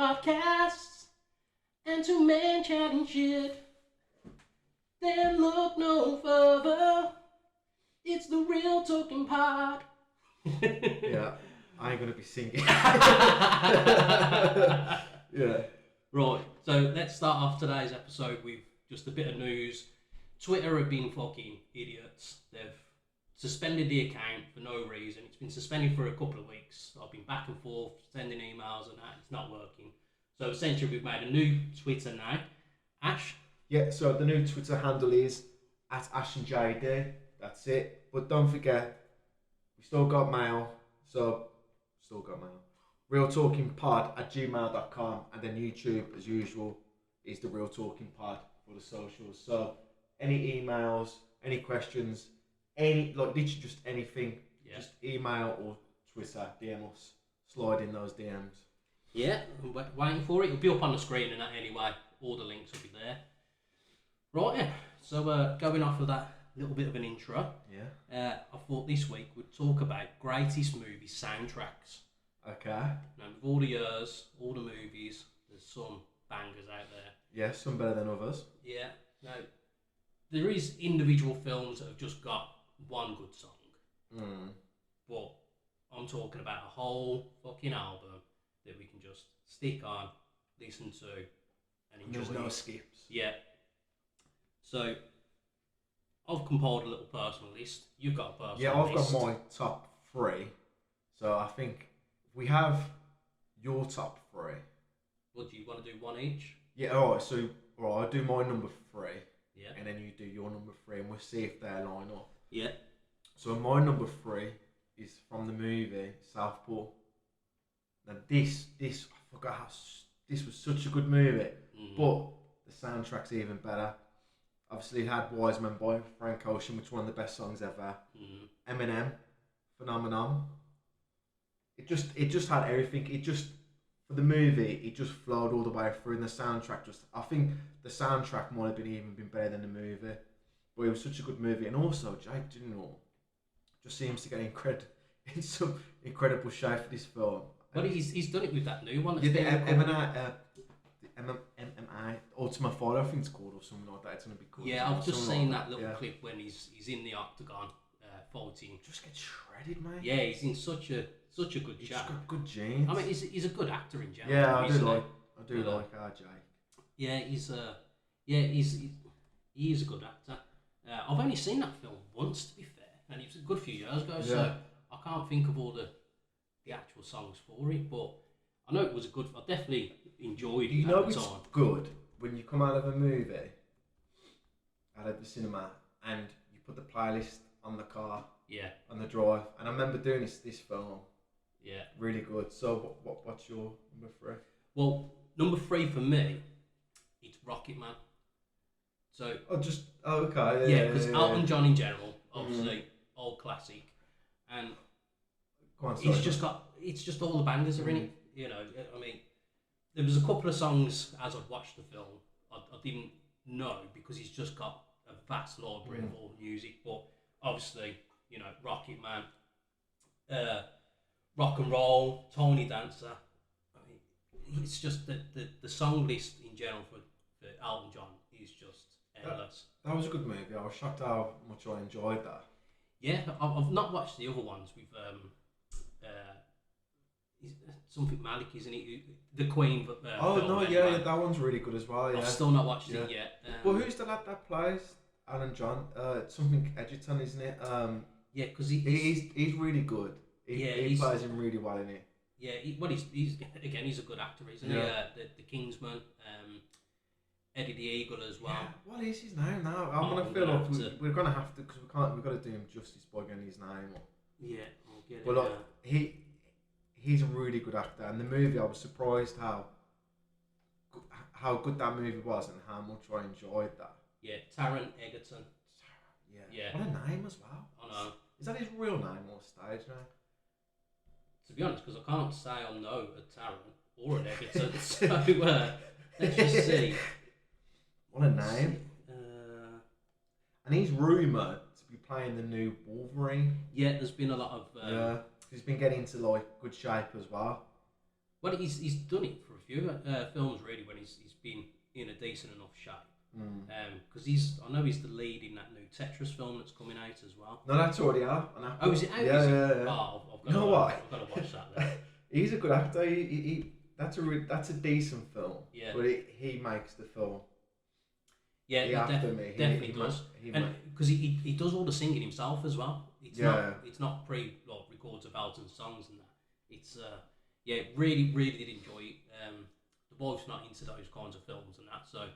podcasts and two men chatting shit. Then look no further. It's the Real Talking Pod. Yeah, I ain't gonna be singing. Yeah. Right, so let's start off today's episode with just a bit of news. Twitter have been fucking idiots. They've suspended the account for no reason. It's been suspended for a couple of weeks. I've been back and forth, sending emails and that. It's not working. So essentially we've made a new Twitter now. Ash? Yeah, so the new Twitter handle is @AshandJD. That's it. But don't forget, we still got mail. So, still got mail. realtalkingpod@gmail.com, and then YouTube, as usual, is the Real Talking Pod for the socials. So, any emails, any questions, literally just anything, just email or Twitter, DM us, slide in those DMs. Yeah, I'm waiting for it. It'll be up on the screen and that anyway. All the links will be there. Right, yeah. So, going off of that little bit of an intro, I thought this week we'd talk about greatest movie soundtracks. Okay. Now, with all the years, all the movies, there's some bangers out there. Yeah, some better than others. Yeah. Now, there is individual films that have just got one good song. But I'm talking about a whole fucking album that we can just stick on, listen to, and enjoy. There's no skips. Yeah. So, I've compiled a little personal list. You've got a personal list. Yeah, I've got my top three. So I think we have your top three. What, do you want to do one each? Yeah, alright, so I'll do my number three. Yeah. And then you do your number three, and we'll see if they line up. Yeah. So my number three is from the movie Southpaw. Now this I forgot how this was such a good movie, but the soundtrack's even better. Obviously, it had Wise Men by Frank Ocean, which is one of the best songs ever. Eminem, Phenomenon. It just had everything. It just, for the movie, it just flowed all the way through, and the soundtrack I think the soundtrack might have even been better than the movie. But it was such a good movie, and also Jake Gyllenhaal just seems to get in some incredible shape for this film. Well, he's done it with that new one. Yeah, the MMA Ultima Fighter, I think it's called, or something like that. It's gonna be cool. Yeah, I've just seen that little clip when he's in the octagon fighting. Just get shredded, mate. Yeah, he's in such a good He's shape. got good genes. I mean, he's a good actor in general. Yeah, I do like RJ. Yeah, he is a good actor. I've only seen that film once, to be fair, and it was a good few years ago. So I can't think of all the actual songs for it, but I know it was a good. I definitely enjoyed it. You know at the it's time. good when you come out of a movie, out of the cinema, and you put the playlist on the car, on the drive. And I remember doing this film. Yeah, really good. So what's your number three? Well, number three for me, it's Rocket Man. So okay. Yeah, because Elton John in general, obviously, old classic, and it's just all the bangers are in it. You know, I mean, there was a couple of songs as I'd watched the film I didn't know, because he's just got a vast library of all music. But obviously, you know, Rocket Man, Rock and Roll, Tiny Dancer. I mean, it's just the song list in general for Elton John is just endless. That was a good movie. I was shocked how much I enjoyed that. Yeah, I've not watched the other ones with something Malik, isn't it? The Queen. That one's really good as well. Yeah. I've still not watched it yet. Well, who's the lad that plays Alan John? Something Edgerton, isn't it? Yeah, because he's really good. He plays him really well in it. Yeah, he's a good actor, isn't he? The Kingsman, Eddie the Eagle as well. Yeah, what is his name now? I'm gonna feel like we're gonna have to, because we've got to do him justice by getting his name up. Yeah, I'll get it. But look, he's a really good actor, and the movie, I was surprised how good that movie was and how much I enjoyed that. Yeah, Taron Egerton. Yeah. What a name as well. I know. Is that his real name or stage name? To be honest, because I can't say I know a Taron or an Egerton, so let's just see. What a name. And he's rumoured to be playing the new Wolverine. Yeah, there's been a lot of... He's been getting into good shape as well. Well, he's done it for a few films really when he's been in a decent enough shape. Because I know he's the lead in that new Tetris film that's coming out as well. No, that's already out. Oh, is it out? Yeah. Oh, I've got You know what? I've got to watch that then. He's a good actor. That's a decent film. Yeah. But he makes the film. Yeah, he definitely does. And because he does all the singing himself as well. It's not records of Elton's songs and that. It's really did enjoy it. The wife's not into those kinds of films and that, so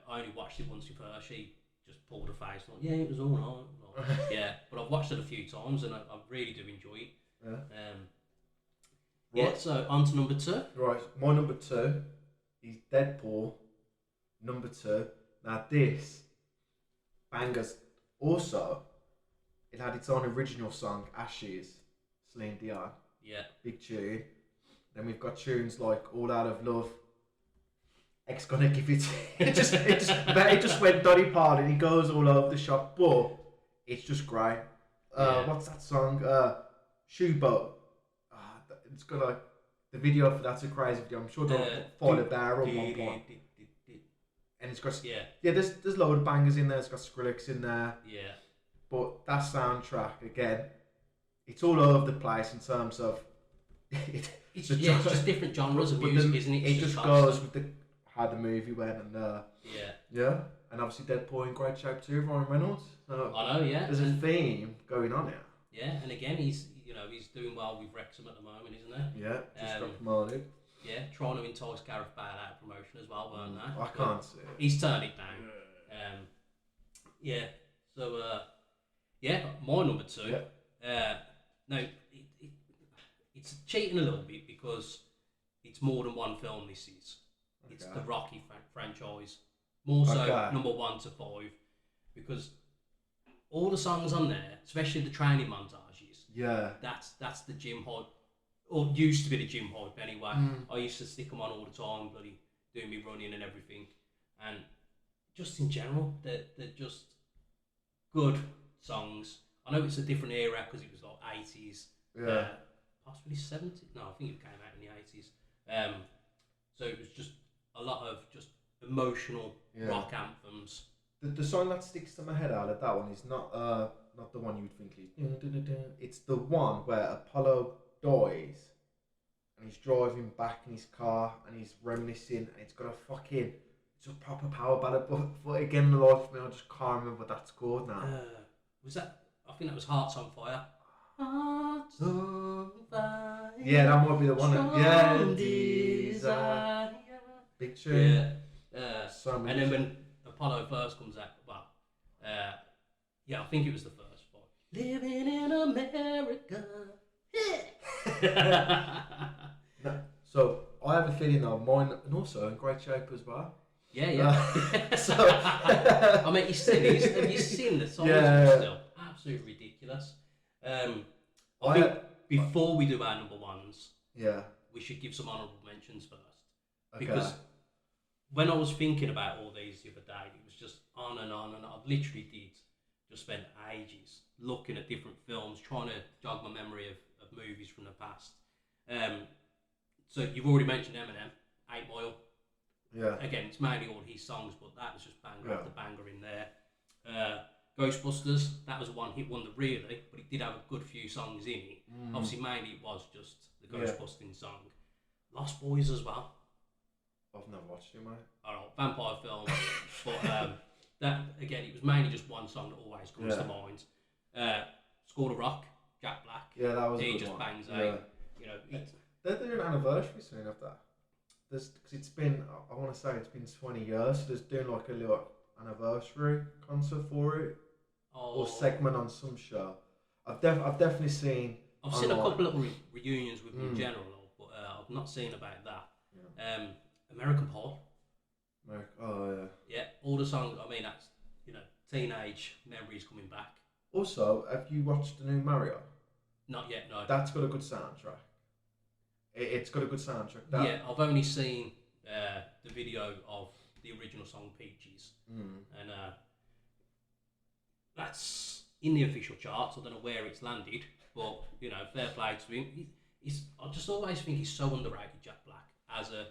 I only watched it once with her. She just pulled her face like, yeah, it was all right. Like, yeah, but I've watched it a few times and I really do enjoy it. Yeah. Right. So on to number 2. Right, my number 2 is Deadpool. Number 2. Now this bangers. Also, it had its own original song, Ashes, Celine Dion. Yeah. Big tune. Then we've got tunes like All Out of Love. X Gonna Give It. It just went Dolly Parton. He goes all over the shop, but it's just great. What's that song? Shoeboat. It's got like the video for that's a crazy video. I'm sure they'll find a bear on one point. And it's got there's a load of bangers in there. It's got Skrillex in there. Yeah. But that soundtrack again, it's all over the place in terms of it's just different genres of music, isn't it? It just goes with how the movie went and yeah, and obviously Deadpool in great shape too, Ryan Reynolds. So I know, yeah. There's a theme going on here. Yeah, and again he's doing well with Wrexham at the moment, isn't he? Yeah, just got promoted. Yeah, trying to entice Gareth Bale out of promotion as well, weren't they? I can't see it. He's turned it down. So my number 2. Yeah. No, it's cheating a little bit because it's more than one film. This is. Okay. It's the Rocky franchise. More so number 1 to 5, because all the songs on there, especially the training montages. Yeah. That's the gym hype, or used to be the gym hype anyway. I used to stick them on all the time, bloody doing me running and everything, and just in general, they're just good songs. I know it's a different era because it was like 80s, possibly 70s. No, I think it came out in the 80s. So it was just a lot of just emotional rock anthems. The song that sticks to my head out of that one is not the one you would think is. It's the one where Apollo dies and he's driving back in his car and he's reminiscing and it's got it's a proper power ballad, but again, the life of me, I just can't remember what that's called now. Was that? I think that was Hearts on Fire. Hearts on Fire. Yeah, that might be the one. Desire. Big tune. Yeah. And then when Apollo first comes out, I think it was the first one. Living in America. So I have a feeling though, mine and also in great shape as well. Yeah. So I mean, have you seen the songs? Still absolutely ridiculous. I think before we do our number 1s, we should give some honourable mentions first. Okay. Because when I was thinking about all these the other day, it was just on and on, and I literally did just spend ages looking at different films, trying to jog my memory of movies from the past. So you've already mentioned Eminem, 8 Mile. Yeah. Again, it's mainly all his songs, but that was just banger after banger in there. Ghostbusters, that was a one-hit wonder really, but it did have a good few songs in it. Obviously, mainly it was just the Ghostbusting song. Lost Boys as well. I've never watched it, mate. Alright, vampire film, but that again, it was mainly just one song that always comes to mind. School of Rock, Jack Black. Yeah, that was. He just bangs out. They're doing an anniversary soon of that. Because it's been, I want to say it's been 20 years, so there's doing like a little anniversary concert for it, or segment on some show. I've definitely seen. I've seen a couple of reunions with them in general, but I've not seen about that. Yeah. American Pie. Yeah, all the songs. I mean, that's teenage memories coming back. Also, have you watched the new Mario? Not yet. No. That's got a good soundtrack. It's got a good soundtrack. Yeah, I've only seen the video of the original song Peaches, and that's in the official charts. I don't know where it's landed, but fair play to him. I just always think he's so underrated, Jack Black, as a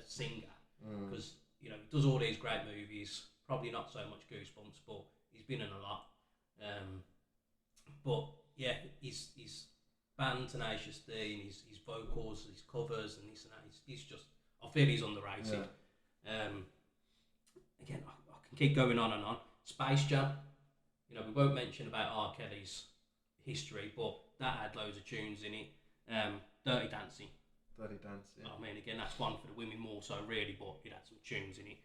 singer, because you know he does all these great movies. Probably not so much Goosebumps, but he's been in a lot. But yeah, his band Tenacious D and his vocals, his covers, and this and that. He's just, I feel he's underrated. Yeah. Again, I can keep going on and on. Space Jam. You know, we won't mention about R. Kelly's history, but that had loads of tunes in it. Dirty Dancing. Dirty Dancing. I mean, again, that's one for the women more so, really, but it had some tunes in it.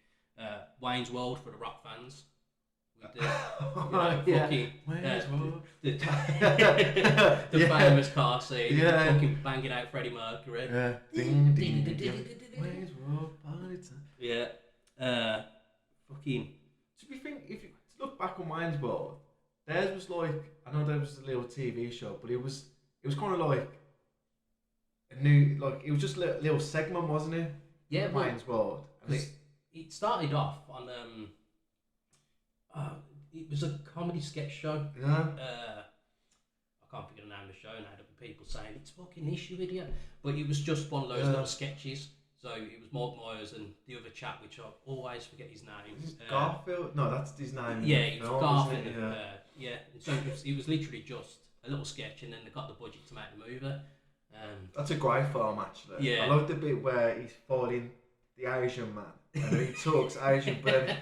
Wayne's World for the rock fans. With the, fucking, Wayne's World. The famous car scene. Yeah. Fucking banging out Freddie Mercury. Yeah. Ding, ding, ding. Wayne's World, party time. Yeah. Fucking. To be think, if you look back on Wayne's World, theirs was like, I know there was a little TV show, but it was kind of like a new, like, it was just a little segment, wasn't it? Yeah, Wayne's World. It started off on it was a comedy sketch show. Yeah. I can't think of the name of the show now. There'll be people saying it's fucking this, you idiot. But it was just one of those little sketches. So it was Mark Myers and the other chap, which I always forget his name. Garfield? No, that's his name. Yeah, it was Garfield. Yeah. And so it was literally just a little sketch, and then they got the budget to make the movie. That's a great film, actually. Yeah. I love the bit where he's fighting the Asian man, and he talks Asian, but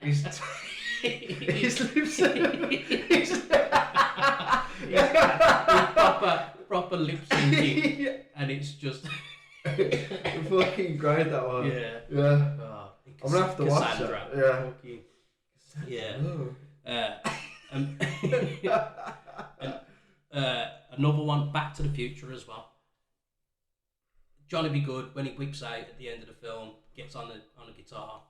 he's lips. proper lip syncing, and it's just fucking great, that one. Yeah. Oh, I'm gonna have to watch it. Yeah. Another one, Back to the Future as well. Johnny Be Good, when he whips out at the end of the film, gets on a guitar.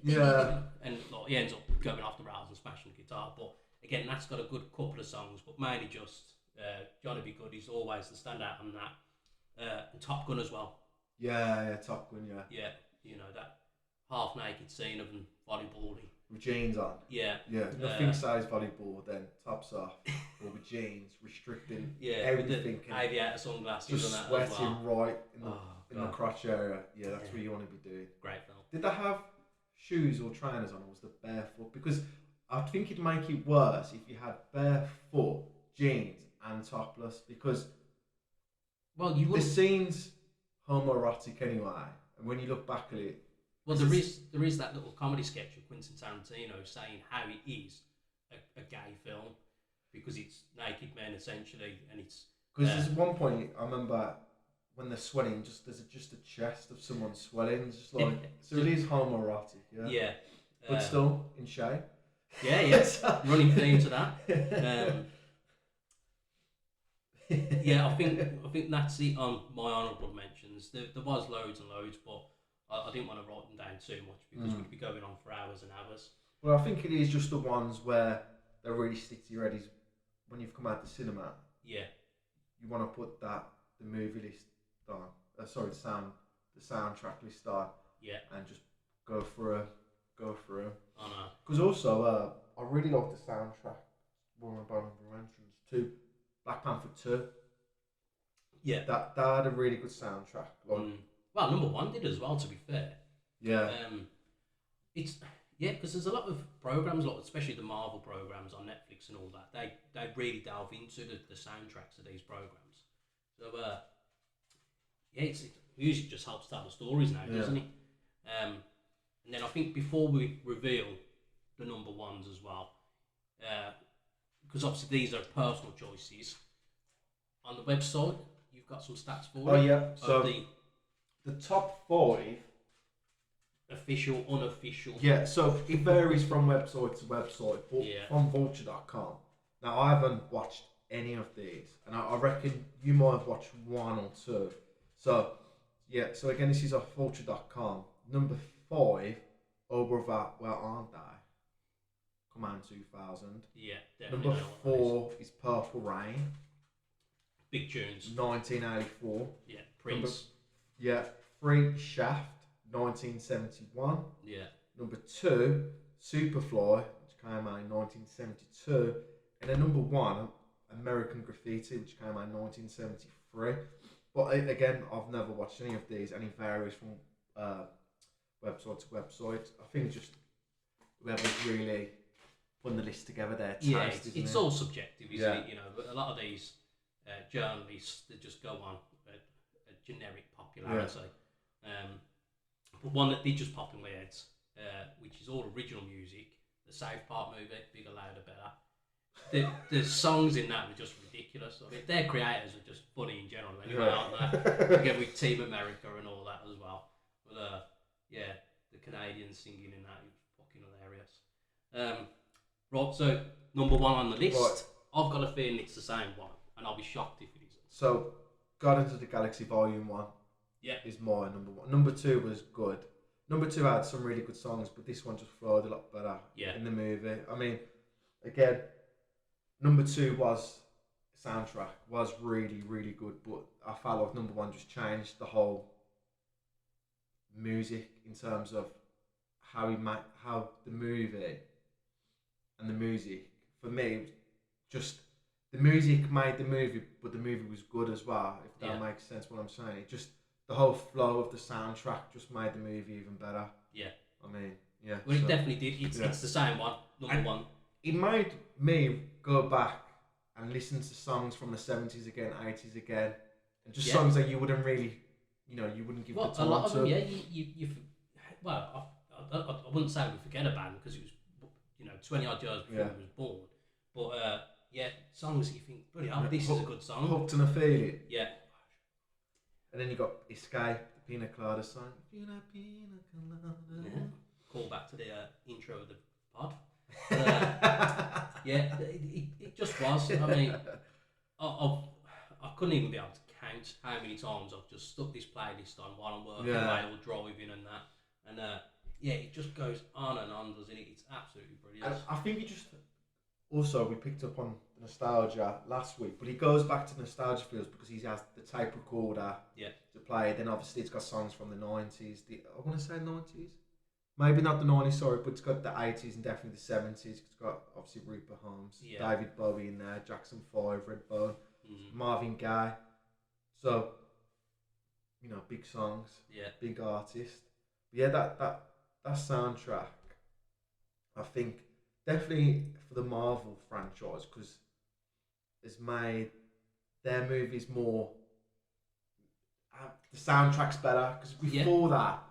Yeah. And he ends up going off the rails and smashing the guitar. But again, that's got a good couple of songs, but mainly just Johnny Be Good. He's always the standout on that. And Top Gun as well. Yeah, Top Gun, yeah. Yeah, you know, that half naked scene of them volleyballing. With jeans on. Yeah. Nothing says volleyball, then tops off, or with jeans, restricting everything. With the aviator sunglasses just and that sweating as well. right in the crotch area. Yeah, that's what you want to be doing. Great film. Did they have shoes or trainers on, or was the barefoot? Because I think it'd make it worse if you had barefoot, jeans, and topless. Because the scene's homoerotic anyway, and when you look back at it. Well, there is that little comedy sketch of Quentin Tarantino saying how it is a gay film because it's naked men essentially, and it's because there's one point I remember when they're swelling, there's just a chest of someone swelling, it's just like so it is homoerotic, yeah. But still in shape. Yeah. Running theme to that. I think that's it on my honourable mentions. There was loads and loads, but I didn't want to write them down too much because we'd be going on for hours and hours. Well, I think it is just the ones where they really stick to your head. Is when you've come out the cinema. Yeah. You want to put the movie list on. The soundtrack list on. Yeah. And just go for a. I know. Because also, I really like the soundtrack. One of my mentions to Black Panther 2. Yeah. That had a really good soundtrack. Well, number one did as well, to be fair. Yeah. Because there's a lot of programs, especially the Marvel programs on Netflix and all that. They really delve into the soundtracks of these programs. So music just helps tell the stories now, doesn't it? And then I think before we reveal the number ones as well, because obviously these are personal choices. On the website, you've got some stats for it. Oh yeah. So the top 5 official, unofficial. Yeah, so it varies from website to website, but from Vulture.com. Now, I haven't watched any of these, and I reckon you might have watched 1 or 2. So again, this is off Vulture.com. Number 5, Oh Brother, Where Aren't I? Command 2000. Yeah, definitely. Number 4 is Purple Rain. Big tunes. 1984. Yeah, Prince. 3, Shaft, 1971. Yeah. Number 2, Superfly, which came out in 1972. And then number 1, American Graffiti, which came out in 1973. But again, I've never watched any of these, and it varies from website to website. I think just whoever's really putting the list together, their taste, Yeah, isn't it's it? all subjective, isn't Yeah. it? You know, but a lot of these journalists, they just go on a generic popularity. But one that did just pop in my head, which is all original music, the South Park movie, Bigger, Louder, Better. The songs in that were just ridiculous. I mean, their creators are just funny in general, anyway, aren't they? Again, with Team America and all that as well. But yeah, the Canadians singing in that is fucking hilarious. Right, so number 1 on the list. Right. I've got a feeling it's the same one, and I'll be shocked if it isn't. So, Guardians of the Galaxy Volume 1 is my number 1. Number 2 was good. Number 2 had some really good songs, but this one just flowed a lot better in the movie. I mean, again, number 2 soundtrack was really, really good, but I felt like number 1 just changed the whole music in terms of how the movie and the music, for me, just the music made the movie, but the movie was good as well, if that makes sense what I'm saying. It just, the whole flow of the soundtrack just made the movie even better. Yeah. I mean, yeah. Well, it definitely did. It's the same one, number 1. It made me go back and listen to songs from the 70s again, 80s again, and just songs that you wouldn't really, you wouldn't give the time to. A lot of them, you well, I wouldn't say we forget a band because it was, 20 odd years before he was born. But songs that you think, bloody hell, this is a good song. Hooked on a Feeling. Yeah. And then you got Escape, the Pina Colada song. Pina Colada. Yeah. Call back to the intro of the pod. It just was. I mean, I couldn't even be able to count how many times I've just stuck this playlist on while I'm working away or driving and that. And it just goes on and on, doesn't it? It's absolutely brilliant. I think it just... Also, we picked up on the nostalgia last week, but he goes back to nostalgia feels because he has the tape recorder to play. Then obviously it's got songs from the 90s. I want to say 90s. Maybe not the 90s, sorry, but it's got the 80s and definitely the 70s. It's got obviously Rupert Holmes, David Bowie in there, Jackson 5, Redbone, Marvin Gaye. So, big songs, big artist. But yeah, that soundtrack, I think, definitely for the Marvel franchise, because it's made their movies more. The soundtrack's better because before that,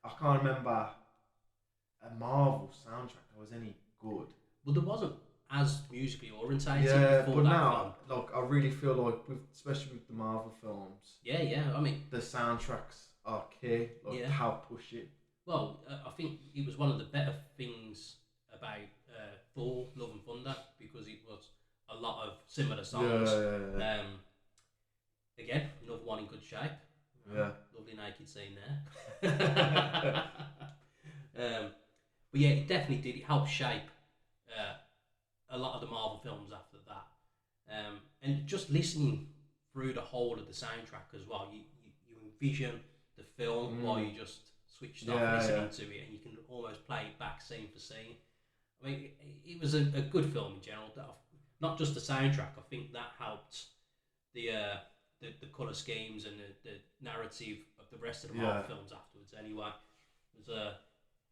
I can't remember a Marvel soundtrack that was any good. Well, there wasn't as musically orientated. Yeah, before but that now, look, I really feel like, especially with the Marvel films, I mean, the soundtracks are key. Like how push it. Well, I think it was one of the better things about Thor: Love and Thunder because it was a lot of similar songs. Again, another one in good shape. Yeah. Lovely naked scene there. But yeah, it definitely did. It helped shape a lot of the Marvel films after that. And just listening through the whole of the soundtrack as well, you envision the film while you just switched off listening to it, and you can almost play it back scene for scene. I mean, it was a good film in general. Not just the soundtrack. I think that helped the colour schemes and the narrative of the rest of the Marvel films afterwards. Anyway, it was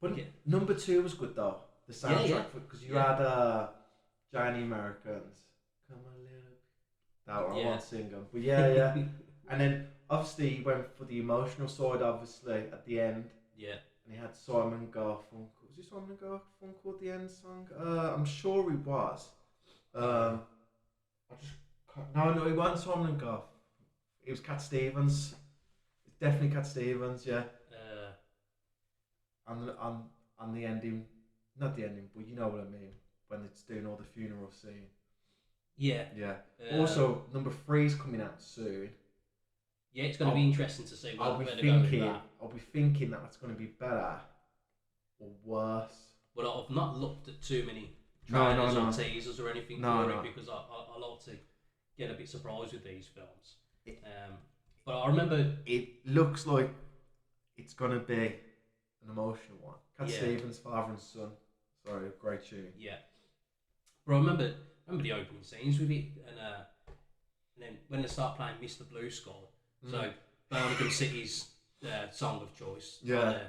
But number 2 was good though. The soundtrack because you had Johnny Americans. Come a little. That one I won't sing them, but and then obviously he went for the emotional side. Obviously at the end. Yeah. And he had Simon Garfunkel. Was it Simon Garfunkel at the end song? I'm sure he was. No, it wasn't Simon Garfunkel. It was Cat Stevens. It's definitely Cat Stevens, yeah. And the ending, not the ending, but you know what I mean, when it's doing all the funeral scene. Yeah. Yeah. Also, number 3 is coming out soon. Yeah, it's going to be interesting to see I'll be thinking that it's going to be better or worse. Well, I've not looked at too many trailers or teasers or anything for it because I like to get a bit surprised with these films. But I remember... It looks like it's going to be an emotional one. Cat Stevens, Father and Son. Sorry, great tune. Yeah. But I remember remember the opening scenes with it, and then when they start playing Mr. Blue Sky, so Birmingham City's song of choice on the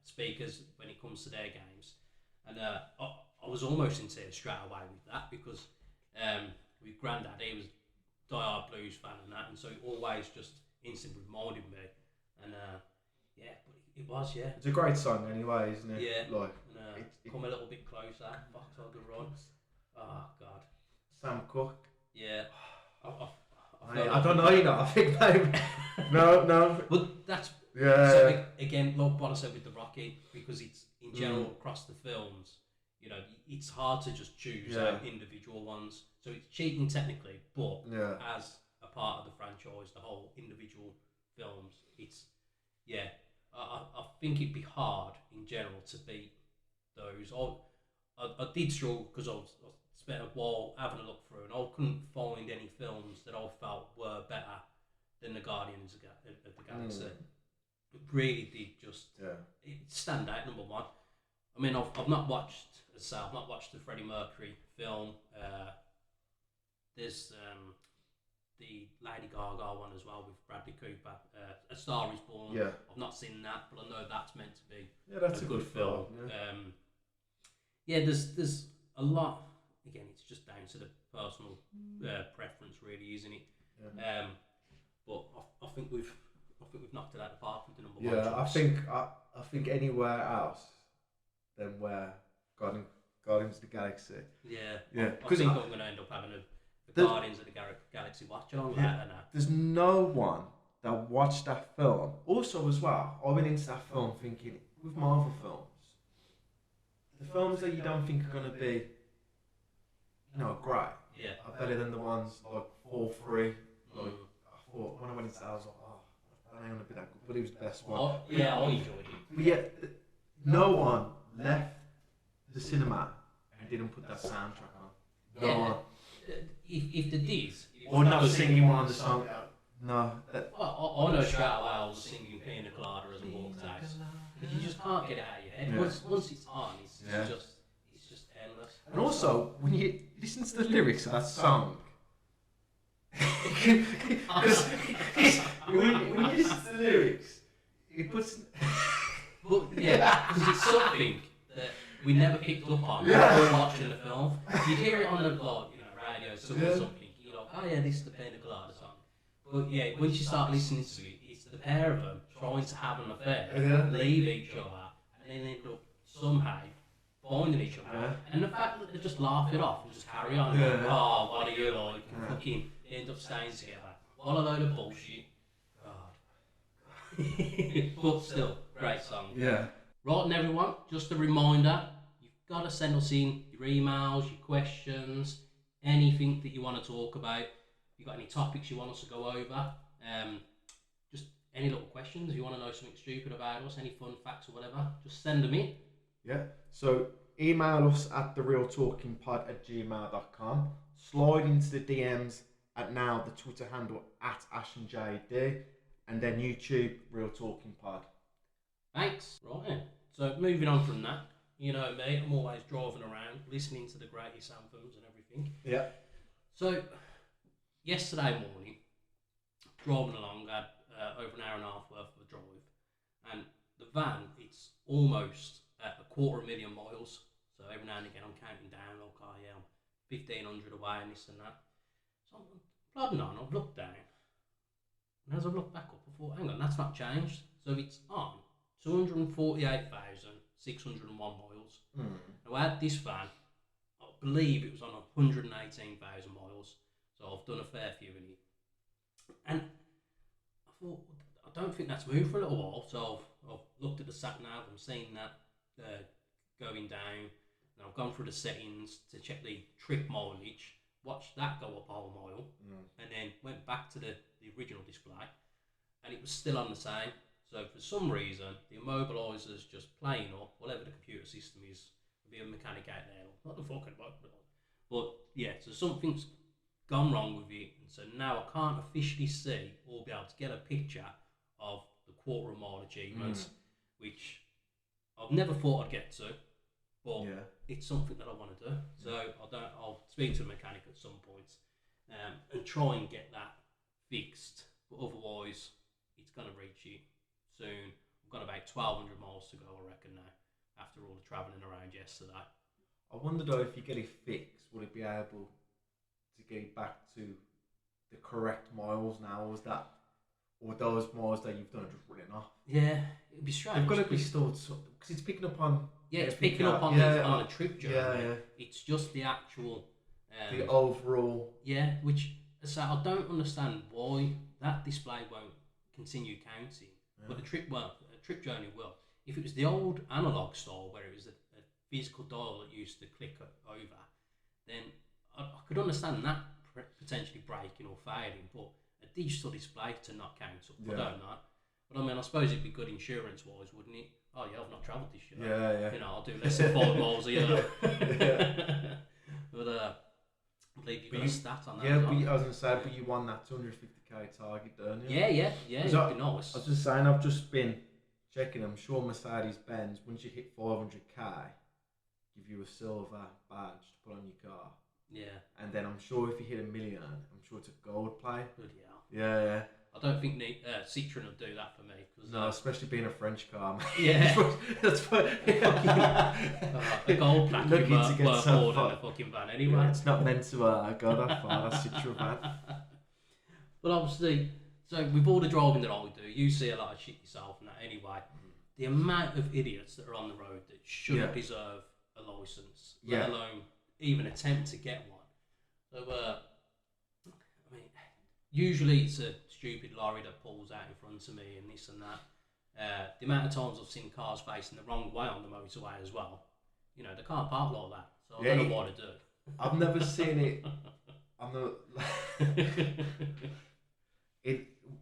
speakers when it comes to their games, and I was almost in tears straight away with that because with Grandad, he was a die-hard blues fan and that, and so it always just instantly reminded me, and yeah, but it was, yeah. It's a great song anyway, isn't it? Yeah. Like, Come a little bit closer, Foxhog and Run. Oh God. Sam Cooke. Yeah. I don't know, you know. I think maybe. no. But that's Yeah. again, like what I said with the Rocky, because it's in general across the films. You know, it's hard to just choose out individual ones. So it's cheating technically, but as a part of the franchise, the whole individual films, it's I think it'd be hard in general to beat those. I did struggle because I spent a while having a look through, and I couldn't find any films that I felt were better than the Guardians of the Galaxy. It really did just it stand out, number one. I mean, I've not watched, as I say, I've not watched the Freddie Mercury film. There's the Lady Gaga one as well with Bradley Cooper. A Star Is Born. Yeah. I've not seen that, but I know that's meant to be that's a good film. There's a lot. Again, it's just down to the personal preference, really, isn't it? Yeah. But I think we've knocked it out of the park with the number one. Yeah, I think anywhere else than where Guardians of the Galaxy. Yeah. I think I'm going to end up having the Guardians of the Galaxy watch along later now. There's no one that watched that film. Also, as well, I went into that film thinking, with Marvel films, the films that you don't think are going to be, great, are better than the ones like 4-3. Like, I thought when I went into that, I was like, that ain't going to be that good, but it was the best one. I enjoyed it. But yet, no one left the cinema and didn't put that soundtrack on. No one. If they did, or not singing one of the songs. No. I know straight away I was singing Pina Colada as I walked out. Because you just can't get it out of your head. Yeah. Once it's on, it's just endless. And also, when you listen to the lyrics of that song, when you listen to the lyrics, it puts. But because it's something that we never picked up on when we were watching the film. You'd hear it on the radio, something. You're like, oh yeah, this is the Pina Colada song. But once you start listening to it, it's the pair of them trying to have an affair, leave each other, and then end up somehow finding each other. And the fact that they just laugh it off and just carry on, like, oh, what are you like? And fucking end up staying together. What a load of bullshit. God. But still, great song. Yeah. Right, and everyone, just a reminder, you've got to send us in your emails, your questions, anything that you want to talk about. If you've got any topics you want us to go over, just any little questions, if you want to know something stupid about us, any fun facts or whatever, just send them in. Yeah, so email us at therealtalkingpod@gmail.com, slide into the DMs at now the Twitter handle at AshandJD, and then YouTube Real Talking Pod. Thanks. Right then. So moving on from that, you know me, I'm always driving around, listening to the greatest anthems and everything. Yeah. So yesterday morning, driving along, I had over an hour and a half worth of a drive, and the van, it's almost at 250,000 miles. So every now and again I'm counting down, like, oh yeah, I'm 1,500 away and this and that. So I'm plodding on, I've looked down, and as I've looked back up, I thought, hang on, that's not changed. So it's on 248,601 miles. Now I had this van, I believe it was on 118,000 miles, so I've done a fair few in it. And I thought, I don't think that's moved for a little while, so I've looked at the sat nav, I'm seeing that going down, and I've gone through the settings to check the trip mileage, watched that go up half a mile, and then went back to the original display, and it was still on the same. So for some reason, the immobiliser's just playing up, whatever the computer system is, there'll be a mechanic out there, not the fucking motor. But yeah, so something's gone wrong with it, and so now I can't officially see or be able to get a picture of the quarter mile achievements, which I've never thought I'd get to, but it's something that I want to do. So I'll speak to a mechanic at some point and try and get that fixed. But otherwise, it's going to reach it soon. I've got about 1,200 miles to go, I reckon, now, after all the travelling around yesterday. I wonder though, if you get it fixed, would it be able to get it back to the correct miles now? Or those miles that you've done are just running off? Yeah, it'd be strange. They've got to be stored because it's picking up on. Yeah, it's picking up on the trip journey. Yeah. It's just the actual. The overall. Yeah, which so I don't understand why that display won't continue counting, but the trip journey will. If it was the old analog style where it was a physical dial that used to click over, then I could understand that potentially breaking or failing, but a digital display to not count up, I don't know. But I mean, I suppose it'd be good insurance-wise, wouldn't it? Oh yeah, I've not travelled this year. Yeah. You know, I'll do less than 5 miles a year. But I believe you've got a stat on that. Yeah, but I was going to say, but you won that 250k target, don't you? Yeah, it'd be nice. I was just saying, I've just been checking, I'm sure Mercedes-Benz, once you hit 500k, give you a silver badge to put on your car. Yeah. And then I'm sure if you hit 1 million, I'm sure it's a gold plate. Good, yeah. Yeah. I don't think Citroen will do that for me. No, especially being a French car. Yeah. That's what. The gold plaque Lucky to get worth so more far. than the fucking van anyway. Yeah, it's not meant to go that far, that Citroen van. But obviously, so with all the driving that I do, you see a lot of shit yourself and that anyway. The amount of idiots that are on the road that shouldn't deserve a licence, let alone even attempt to get one. So, I mean, usually it's a stupid lorry that pulls out in front of me and this and that. The amount of times I've seen cars facing the wrong way on the motorway as well, you know, they can't park like that. So I don't know what to do. I've never seen it.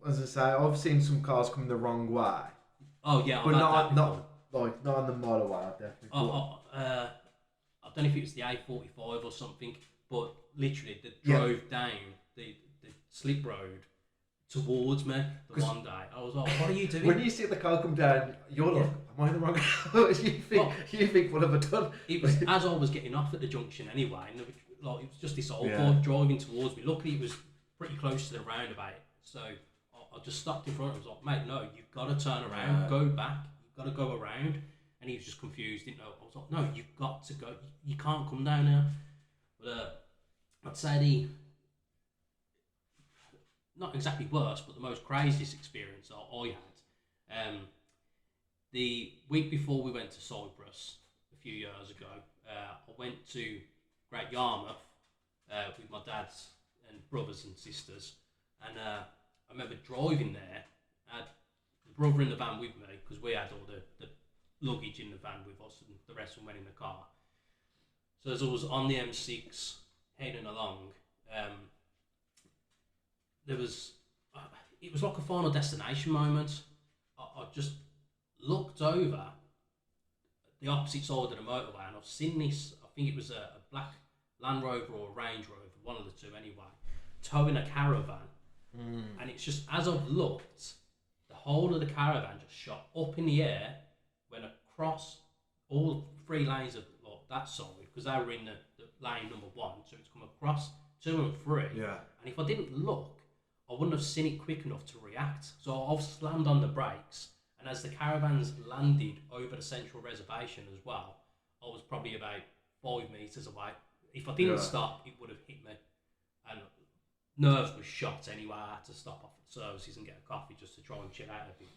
As I say, I've seen some cars come the wrong way. Oh yeah, but not on the motorway. I definitely. I don't know if it was the A45 or something, but literally they drove down the slip road towards me one day. I was like, what are you doing? When you see the car come down, you're like, am I in the wrong car? you think, what have I done? It was as I was getting off at the junction anyway, and it was just this old boy driving towards me. Luckily, it was pretty close to the roundabout, so I just stopped in front. I was like, mate, no, you've got to turn around, go back, you've got to go around. And he was just confused, didn't know. I was like, no, you've got to go. You can't come down now. But I'd say not exactly worse, but the most craziest experience I had. The week before we went to Cyprus a few years ago, I went to Great Yarmouth with my dad's and brothers and sisters. And I remember driving there, I had the brother in the van with me, because we had all the luggage in the van with us and the rest of them went in the car. So as I was on the M6 heading along, it was like a Final Destination moment. I just looked over the opposite side of the motorway and I've seen this, I think it was a black Land Rover or a Range Rover, one of the two anyway, towing a caravan. And it's just, as I've looked, the whole of the caravan just shot up in the air, went across all 3 lanes of that side, because they were in the lane number 1, so it's come across 2 and 3. Yeah. And if I didn't look, I wouldn't have seen it quick enough to react. So I've slammed on the brakes, and as the caravans landed over the central reservation as well, I was probably about 5 metres away. If I didn't stop, it would have hit me. And nerves were shot anyway. I had to stop off at services and get a coffee just to try and chill out a bit.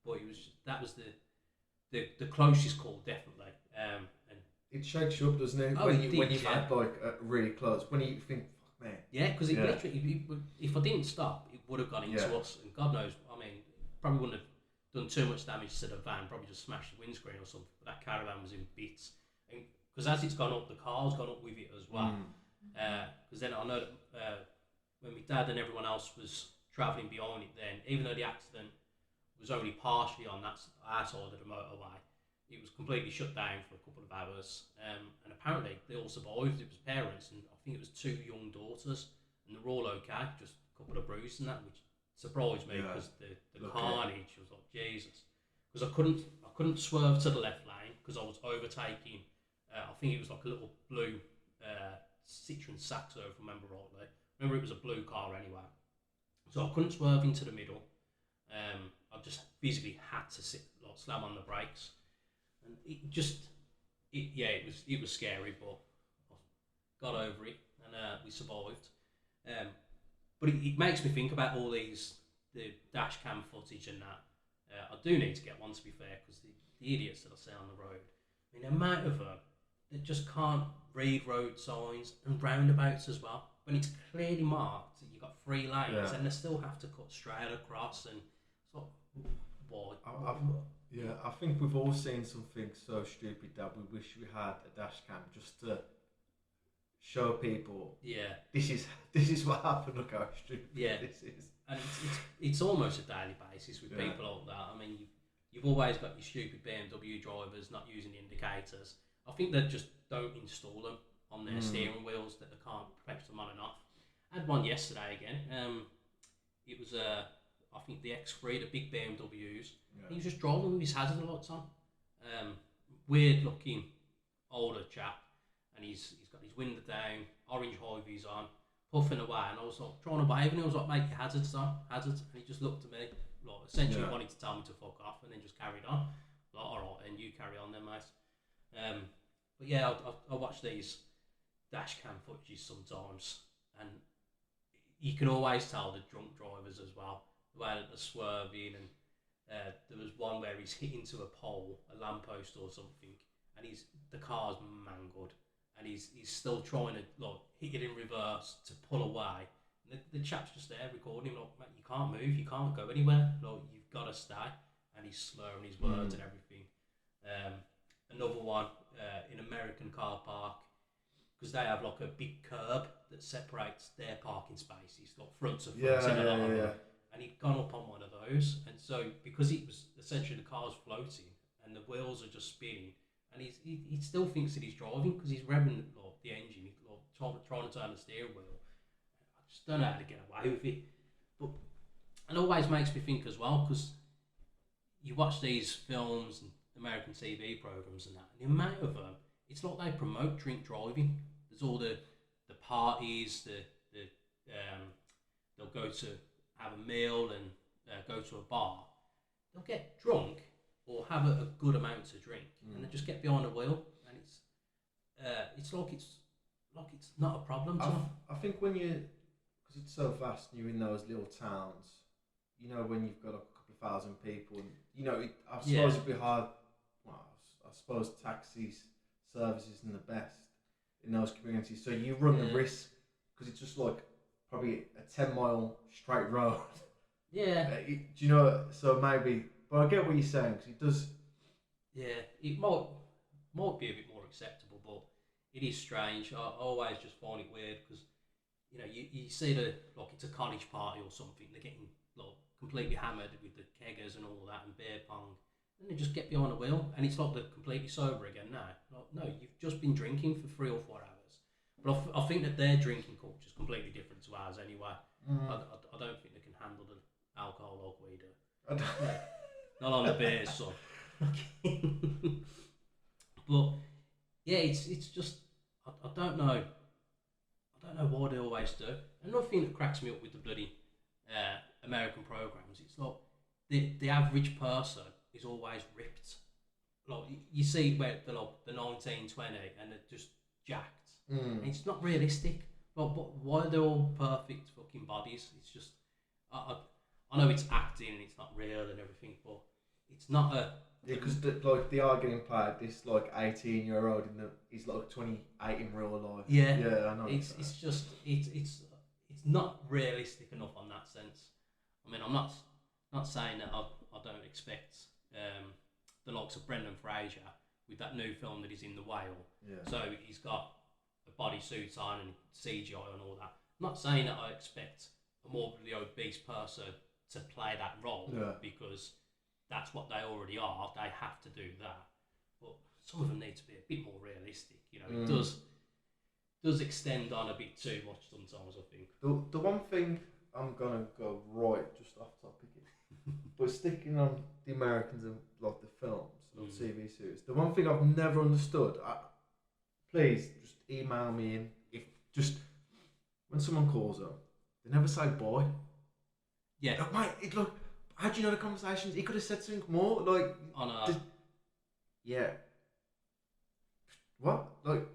But that was the closest call, definitely. And it shakes you up, doesn't it? Oh, when you've had like really close. When you think, fuck man. Yeah, because literally, if I didn't stop, it would have gone into us. And God knows, I mean, probably wouldn't have done too much damage to the van. Probably just smashed the windscreen or something. But that caravan was in bits. And because as it's gone up, the car's gone up with it as well. Because then I know that when my dad and everyone else was travelling behind it, then even though the accident was only partially on our side of the motorway, it was completely shut down for a couple of hours. And apparently they all survived. It was parents, and I think it was 2 young daughters, and they were all okay. Just a couple of bruises and that, which surprised me because the carnage was like Jesus. Because I couldn't swerve to the left lane because I was overtaking I think it was like a little blue Citroen Saxo, if I remember rightly. Remember, it was a blue car anyway. So I couldn't swerve into the middle. I just physically had to slam on the brakes, and it was scary, but I got over it, and we survived. But it makes me think about all the dash cam footage and that. I do need to get one, to be fair, because the idiots that I see on the road, I mean, the amount of them that just can't read road signs and roundabouts as well. When it's clearly marked that you've got 3 lanes, and they still have to cut straight across, and it's like, why? I think we've all seen something so stupid that we wish we had a dash cam just to show people. Yeah. This is what happened. Look how stupid this is. And it's almost a daily basis with people like that. I mean, you've always got your stupid BMW drivers not using indicators. I think they just don't install them on their steering wheels, that they can't press them on and off. I had one yesterday again. It was I think the X3, the big BMWs. Yeah. He was just driving with his hazard lights on. Weird looking older chap, and he's got his window down, orange high-vis on, puffing away, and I was like trying to wave, and he was like, "Mate, your hazards on, hazards," and he just looked at me, like essentially wanted to tell me to fuck off, and then just carried on. Like, all right, and you carry on then, mate. But yeah, I watch these dash cam footages sometimes, and you can always tell the drunk drivers as well, the way that they're swerving, and there was one where he's hit into a pole, a lamppost or something, and the car's mangled, and he's still trying to like hit it in reverse to pull away. And the chap's just there recording him, like, "Mate, you can't move, you can't go anywhere, like, you've got to stay," and he's slurring his words and everything. Another one in American car park, because they have like a big curb that separates their parking spaces, like front to front, and he'd gone up on one of those, and so because it was essentially the car's floating and the wheels are just spinning, and he still thinks that he's driving because he's revving like the engine, he's like trying to turn the steering wheel. I just don't know how to get away with it, but it always makes me think as well, because you watch these films and American TV programs and that, and the amount of them, it's like they promote drink driving. There's all the parties, they'll go to have a meal and go to a bar. They'll get drunk or have a good amount to drink, and they just get behind the wheel, and it's like it's not a problem to them. I think because it's so vast, and you're in those little towns, you know, when you've got a couple of thousand people, and you know, I suppose it'd be hard. Well, I suppose taxis services isn't the best in those communities, so you run the risk, because it's just like probably a 10-mile straight road. Yeah. Do you know? So maybe, but I get what you're saying, because it does. Yeah, it might be a bit more acceptable, but it is strange. I always just find it weird, because you know, you see like it's a college party or something. They're getting like completely hammered with the keggers and all that and beer pong. And they just get behind the wheel, and it's like they're completely sober again now. Like, no, you've just been drinking for 3 or 4 hours. But I think that their drinking culture is completely different to ours anyway. I don't think they can handle the alcohol like we do. Not on the beer, so. But yeah, it's just I don't know. I don't know why they always do. Another thing that cracks me up with the bloody American programs, it's like the average person is always ripped. Like you see where they're like the 1920 and they're just jacked. And it's not realistic. But why are they all perfect fucking bodies? It's just I know it's acting and it's not real and everything, but it's not a. Yeah, because like they are getting played. This like 18-year-old he's like 28 in real life. Yeah, I know. It's just it's not realistic enough on that sense. I mean, I'm not saying that I don't expect the likes of Brendan Fraser with that new film that he's in, The Whale. Yeah. So he's got a bodysuit on and CGI and all that. I'm not saying that I expect a morbidly obese person to play that role, because that's what they already are. They have to do that. But some of them need to be a bit more realistic. You know, it does extend on a bit too much sometimes, I think. The one thing, I'm gonna go right just off topic, but sticking on the Americans and like the films or TV series, the one thing I've never understood, please just email me in. If just when someone calls them, they never say bye. Yeah. Like, mate, look, how do you know the conversations? He could have said something more. Like, yeah. What? Like,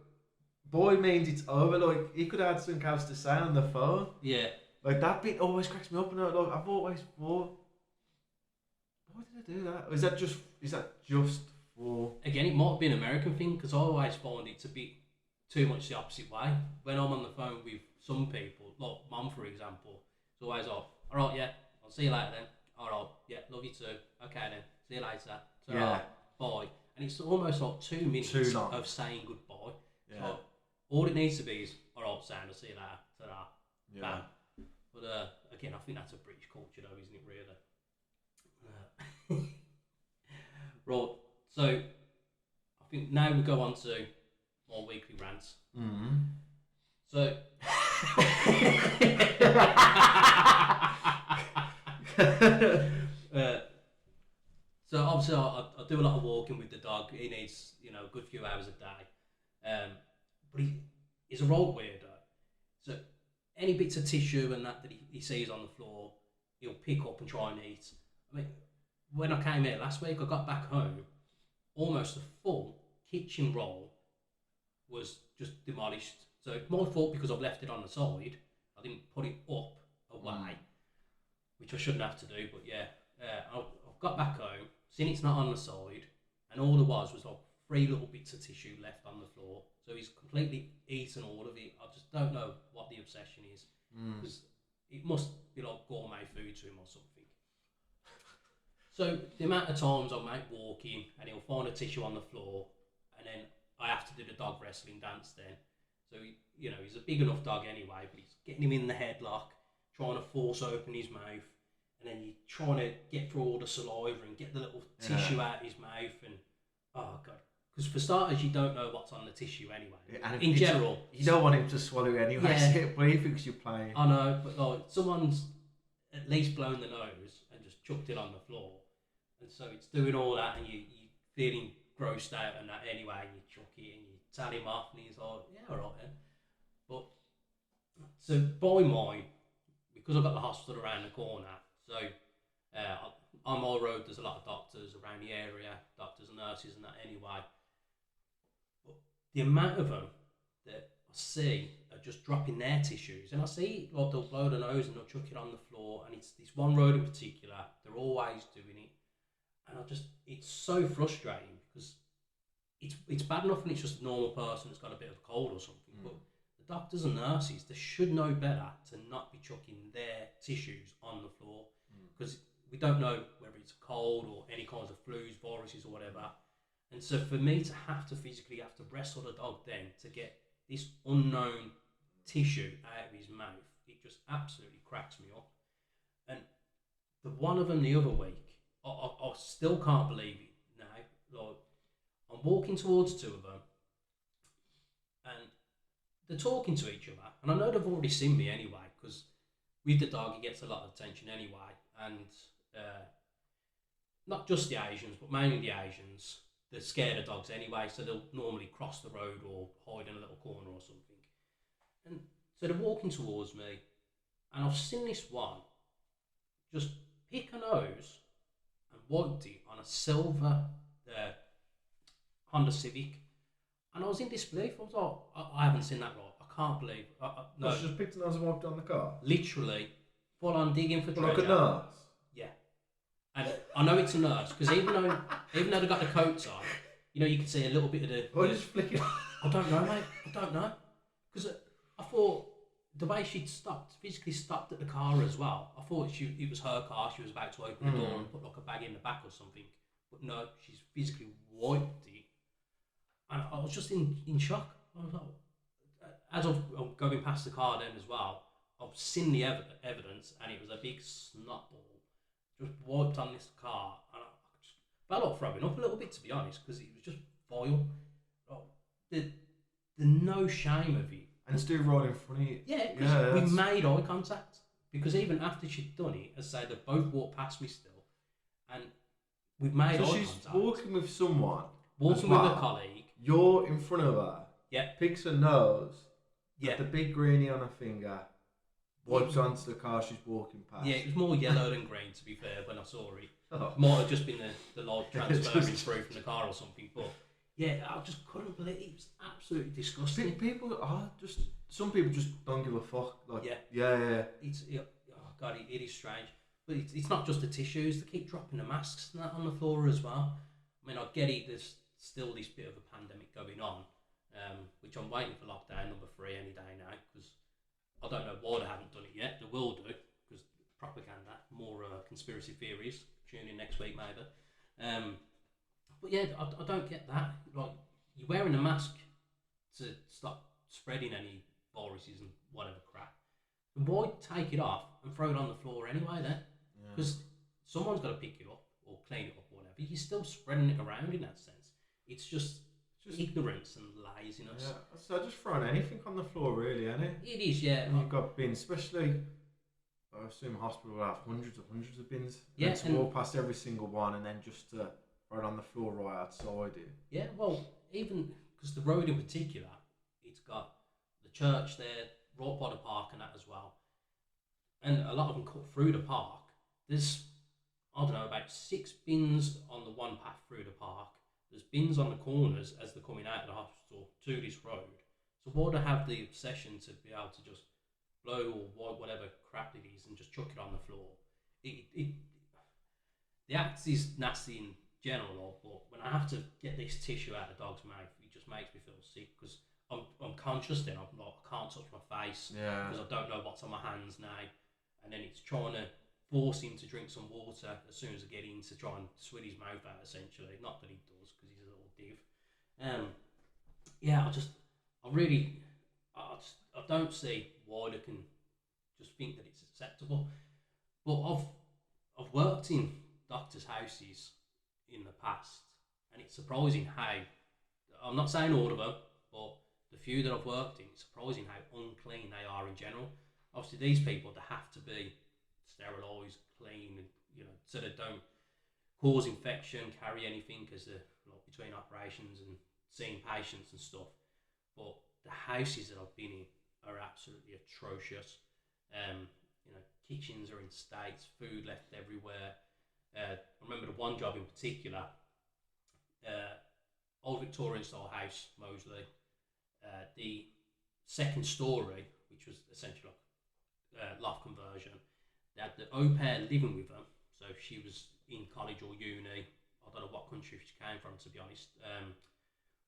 boy means it's over. Like, he could have had something else to say on the phone. Yeah. Like, that bit always cracks me up. And like, I've always thought, why did I do that? Or is that just for... Again, it might have been an American thing, because I always find it to be too much the opposite way. When I'm on the phone with some people, like Mum, for example, it's always like, all right, yeah, I'll see you later then. All right, yeah, love you too. Okay then, see you later. So, Yeah. Bye. And it's almost like 2 minutes of saying goodbye. Yeah. So all it needs to be is, all right, Sam, I'll see you later. Ta-da. Yeah. Bam. But again, I think that's a British culture though, isn't it, really? Right, so I think now we go on to more weekly rants. Mm-hmm. So... So obviously I do a lot of walking with the dog. He needs, a good few hours a day. But he's a road weirdo. So any bits of tissue and that he sees on the floor, he'll pick up and try and eat. I mean, when I came here last week, I got back home, almost a full kitchen roll was just demolished. So it's my fault because I've left it on the side. I didn't put it up away, which I shouldn't have to do. But yeah, I've got back home, seen it's not on the side, and all there was like 3 little bits of tissue left on the floor. So he's completely eaten all of it. I just don't know what the obsession is, because it must be like gourmet food to him or something. So the amount of times I might walk in and he'll find a tissue on the floor, and then I have to do the dog wrestling dance then. So, he's a big enough dog anyway, but he's getting him in the headlock, trying to force open his mouth, and then you're trying to get through all the saliva and get the little tissue out of his mouth, and oh God. Because for starters, you don't know what's on the tissue anyway. And in general. You don't want him to swallow anyway, Yeah. but he thinks you're playing. I know, but like, someone's at least blown the nose and just chucked it on the floor. And so it's doing all that, and you're feeling grossed out and that anyway, and you chuck it and you tell him off, and he's like, yeah, all right then. But, so by mine, because I've got the hospital around the corner, so on my road there's a lot of doctors around the area, doctors and nurses and that anyway. But the amount of them that I see are just dropping their tissues, and I see like they'll blow the nose and they'll chuck it on the floor, and it's this one road in particular, they're always doing it. And it's so frustrating, because it's bad enough when it's just a normal person that's got a bit of a cold or something, but the doctors and nurses, they should know better to not be chucking their tissues on the floor, because we don't know whether it's a cold or any kinds of flus, viruses or whatever. And so for me to physically have to wrestle the dog then to get this unknown tissue out of his mouth, it just absolutely cracks me up. And the one of them the other week, I still can't believe it now. Like, I'm walking towards 2 of them, and they're talking to each other, and I know they've already seen me anyway, because with the dog he gets a lot of attention anyway, and not just the Asians, but mainly the Asians, they're scared of dogs anyway, so they'll normally cross the road or hide in a little corner or something. And so they're walking towards me, and I've seen this one just pick a nose and wiped it on a silver Honda Civic, and I was in disbelief. I was like, I haven't seen that right. I can't believe. No, She just picked a nose and wiped it on the car. Literally, full on digging for treasure. Like a nurse. Yeah, and I know it's a nurse, because even though they got the coats on, you can see a little bit of the. Why just flick it? I don't know, mate. I don't know, because I thought the way she'd physically stopped at the car as well. I thought it was her car. She was about to open the door and put like a bag in the back or something. But no, she's physically wiped it, and I was just in shock. I was like, as I'm going past the car then as well, I've seen the evidence, and it was a big snot ball just wiped on this car, and I just felt like throwing up a little bit, to be honest, because it was just vile. The no shame of it. And still right in front of you. Yeah, because we made eye contact. Because even after she'd done it, as I say, they both walked past me still, and we've made eye contact. So she's walking with someone. Walking with a colleague. You're in front of her. Yeah. Picks her nose. Yeah. Had the big greenie on her finger. Wipes onto the car she's walking past. Yeah, it was more yellow than green, to be fair, when I saw it. Oh. Might have just been the light transferring through from the car or something, but yeah, I just couldn't believe it. It was absolutely disgusting. People are just, some people just don't give a fuck. Like, yeah. Oh God, it is strange. But it's not just the tissues, they keep dropping the masks and that on the floor as well. I mean, I get it, there's still this bit of a pandemic going on, which I'm waiting for lockdown number 3 any day now, because I don't know why they haven't done it yet. They will do, because propaganda, more conspiracy theories. Tune in next week, maybe. But yeah, I don't get that. Like, you're wearing a mask to stop spreading any viruses and whatever crap. And why take it off and throw it on the floor anyway then? Because someone's got to pick it up or clean it up or whatever. You're still spreading it around in that sense. It's just ignorance and laziness. Yeah, so just throwing anything on the floor, really, isn't it? It is, yeah. And you've got bins, especially, I assume hospital will have hundreds of bins. Yeah, and to walk past every single one and then just throw it on the floor right outside it. Yeah, well, even because the road in particular, it's got the church there, right by the park and that as well. And a lot of them cut through the park. There's, I don't know, about 6 bins on the one path through the park. There's bins on the corners as they're coming out of the hospital to this road. So why do they have the obsession to be able to just blow or wipe whatever crap it is and just chuck it on the floor? The act is nasty in general, but when I have to get this tissue out of the dog's mouth, it just makes me feel sick, because I'm conscious then. I can't touch my face because I don't know what's on my hands now. And then it's trying to force him to drink some water as soon as I get in to try and sweat his mouth out, essentially. Not that he does, because he's a little div. I don't see why they can just think that it's acceptable. But I've worked in doctors' houses in the past, and it's surprising how, I'm not saying all of them, but the few that I've worked in, it's surprising how unclean they are in general. Obviously, these people, they have to be sterilised, clean, and, so they don't cause infection, carry anything, because they're between operations and seeing patients and stuff. But the houses that I've been in are absolutely atrocious. Kitchens are in states, food left everywhere. I remember the one job in particular, old Victorian style house, Moseley. The second story, which was essentially like loft conversion, they had the au pair living with them. So she was in college or uni. I don't know what country she came from, to be honest.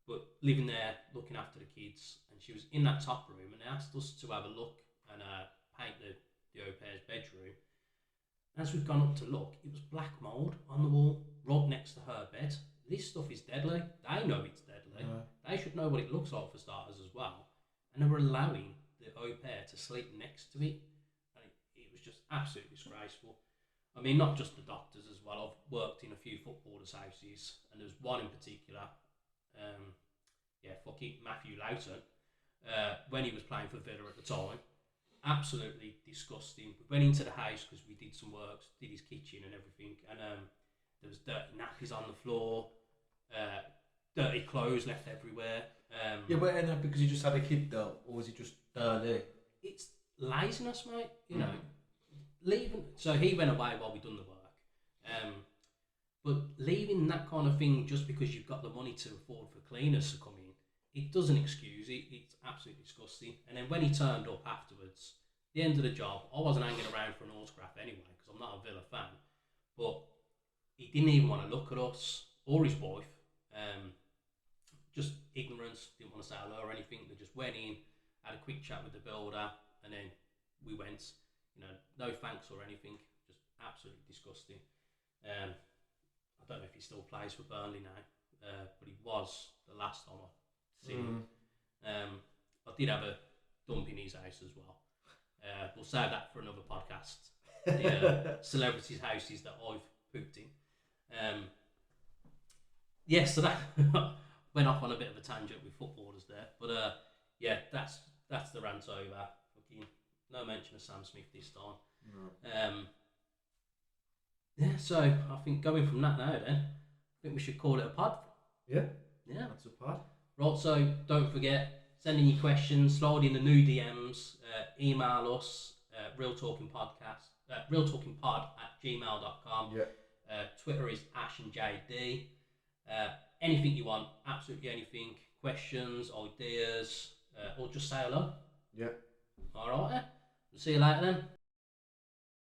But living there, looking after the kids, and she was in that top room, and they asked us to have a look and paint the au pair's bedroom. As we've gone up to look, it was black mould on the wall, right next to her bed. This stuff is deadly. They know it's deadly. They should know what it looks like, for starters, as well. And they were allowing the au pair to sleep next to it. And it was just absolutely disgraceful. I mean, not just the doctors as well. I've worked in a few footballers' houses, and there's one in particular, Matthew Loughton, when he was playing for Villa at the time. Absolutely disgusting. We went into the house because we did some work, did his kitchen and everything, and there was dirty nappies on the floor, dirty clothes left everywhere. But because you just had a kid though, or was it just dirty? It's laziness, mate. Leaving. So he went away while we done the work, but leaving that kind of thing just because you've got the money to afford for cleaners to come in, it doesn't excuse it. It's absolutely disgusting. And then when he turned up afterwards, the end of the job, I wasn't hanging around for an autograph anyway, because I'm not a Villa fan, but he didn't even want to look at us or his wife. Just ignorance, didn't want to say hello or anything. They just went in, had a quick chat with the builder, and then we went. No thanks or anything. Just absolutely disgusting. I don't know if he still plays for Burnley now, but he was the last time I've seen him. I did have a dump in his house as well. We'll save that for another podcast. The celebrities' houses that I've pooped in. So that went off on a bit of a tangent with footballers there, but that's the rant over. Fucking no mention of Sam Smith this time. So I think going from that now, then I think we should call it a pod. Yeah. That's a pod. Right, so don't forget, send in your questions, slide in the new DMs, email us, realtalkingpod@gmail.com. Yeah. Twitter is Ash and JD. Anything you want, absolutely anything, questions, ideas, or just say hello. Yeah. Alright, see you later then.